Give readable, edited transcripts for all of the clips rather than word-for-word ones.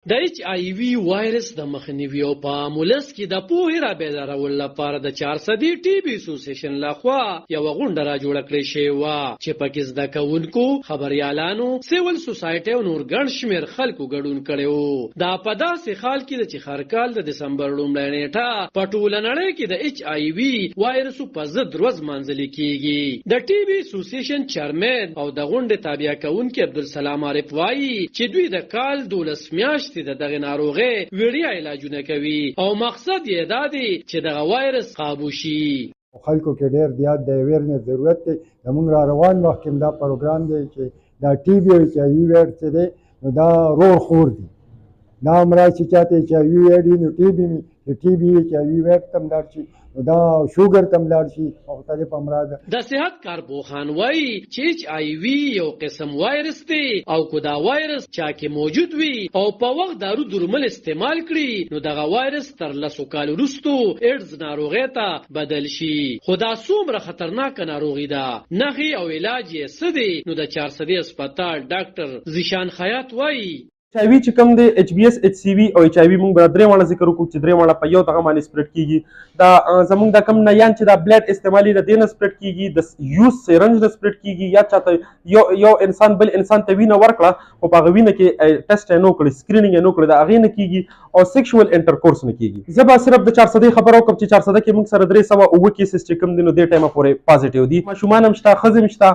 د ایچ آی وی وایرس د مخنیوي او په مولس کې د پوهې را بیدارولو لپاره د 400 ټي بي اسوسییشن لخوا یو غونډه را جوړه کړې شوې وه چې پکې زده کوونکو خبریالانو سیول سوسایټي او نور ګڼ شمېر خلکو ګډون کړی و. دا په داسې حال کې ده چې هر کال د دسمبر لومړۍ نیټه په ټوله نړۍ کې د ایچ آی وی وایرس په ضد ورځ مانځلې کیږي. د ټي بي اسوسییشن چیرمن او د غونډې تابع کوونکي عبدالسلام عارف وایي چې دوی د کال 12 میاشتې د دغه ناروغۍ وړیا علاجونه کوي او مقصد یې دا دی چې دغه وایرس قابو شي. خلکو کې ډېر زیات د اویرنس ضرورت دی. زموږ را روان وخت کې دا پروګرام دی چې دا ټي بي او ایچ آی وی وایرس دی نو دا رور خور دی. دا امراض چې چاته ایچ آی وی وایرس نو ټي بي ایچ آی وی وایرس تم لاړ شي دا شوګر تم لاړ شي مختلف امراض. د صحت کارپوهان وایي چې ایچ آی وی یو قسم وایرس دی او که دا وایرس چا کې موجود وي او په وخت دارو درمل استعمال کړي نو دغه وایرس تر 10 کال وروسته ایډز ناروغۍ ته بدل شي. خو دا څومره خطرناکه ناروغي ده نښې او علاج یې څه دی نو د 400 هسپتال ډاکټر زیشان خیاط وایي ایچ آی وی چې کوم دی ایچ بی اس ایچ سی وی او ایچ آی وی موږ به درې واړه ذکر وکړو چې درې واړه په یو دغه باندې سپریډ کیږي. دا زموږ د کوم نیان چې دا بلډ استعمالي د دې نه سپریډ کیږي د یوز سیرنج نه سپریډ کیږي یا چاته یو انسان بل انسان ته وینه ورکړه او په هغه وینه کې ټیسټ یې نه کړی سکرینینګ یې نه کړی د هغې نه کیږي او سیکشوال انټرکورس نه کیږي. زه به صرف د 400 خبره وکړم چې 400 کې موږ سره 309 کیسز چې کوم دي نو دې ټایمه پورې پازیټیو دي. ماشومان هم شته ښځې هم شته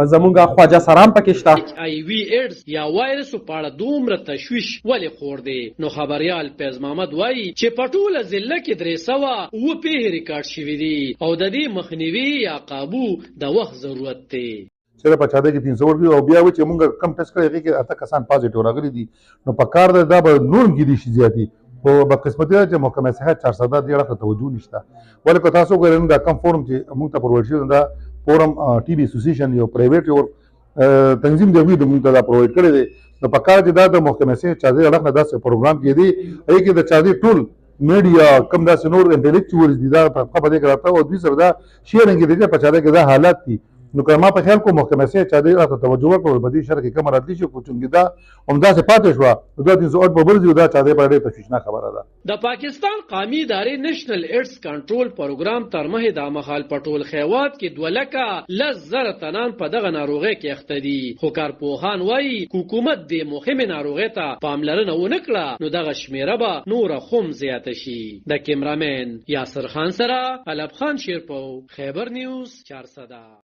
زمونږ خواجه سرام پکې شته. ایچ آی وی ایډز یا وایرس په اړه دومره تشویش ولې خور دی نو خبریال فیض محمد وایي چې په ټوله ضلع کې 300 پیښې ریکارډ شوي دي او د دې مخنیوي یا قابو د وخت ضرورت دی. چېرې په چاته کې 300 ورکړي او بیا وایي چې موږ کم ټیسټ کړی هغې کې 8 کسان پازیټیو راغلي دي نو په کار ده دا به نور هم کېدای شي زیاتې خو بدقسمتي ده چې محکمه صحت 400 دې اړخ ته توجه نشته. ولې که تاسو وګورئ نو دا کم فورم چې موږ ته پرووایډ شوی دا فورم ټي بي اسوسییشن یو پرایویټ یو تنظیم دی دوی موږ ته دا پرووایډ کړی دی نو په کار چې دا د محکمې صحت 400 اړخ نه داسې پروګرام کې دی هغې کې د 400 ټول میډیا کم داسې نور انټلیکچوالز دي دا په دې کې راته او دوی سره دا شیرنګ دی چې په 400 کې دا حالات دي نو که ما په خیال کوم محکمې صحت 400 اړخ ته توجه وکړو په دې شرح کې کم راتلی شي خو چونکې دا همداسې پاتې شوه نو دا 308 به ورځي دا 400 په ډېره تشویشناک خبره ده. د پاکستان قومي ادارې نېشنل ایډز کنټرول پروګرام تر مخې د مخال په ټول خیوات کې 2,10,000 تنان په دغه ناروغۍ کې اخته دي خو کارپوهان وایي حکومت دې مهمې ناروغۍ ته پاملرنه ونه کړه نو دغه شمیره به نوره هم زیاته شي. د کیمرامین یاسر خان سره علب خان شیرپو خیبر نیوز 400.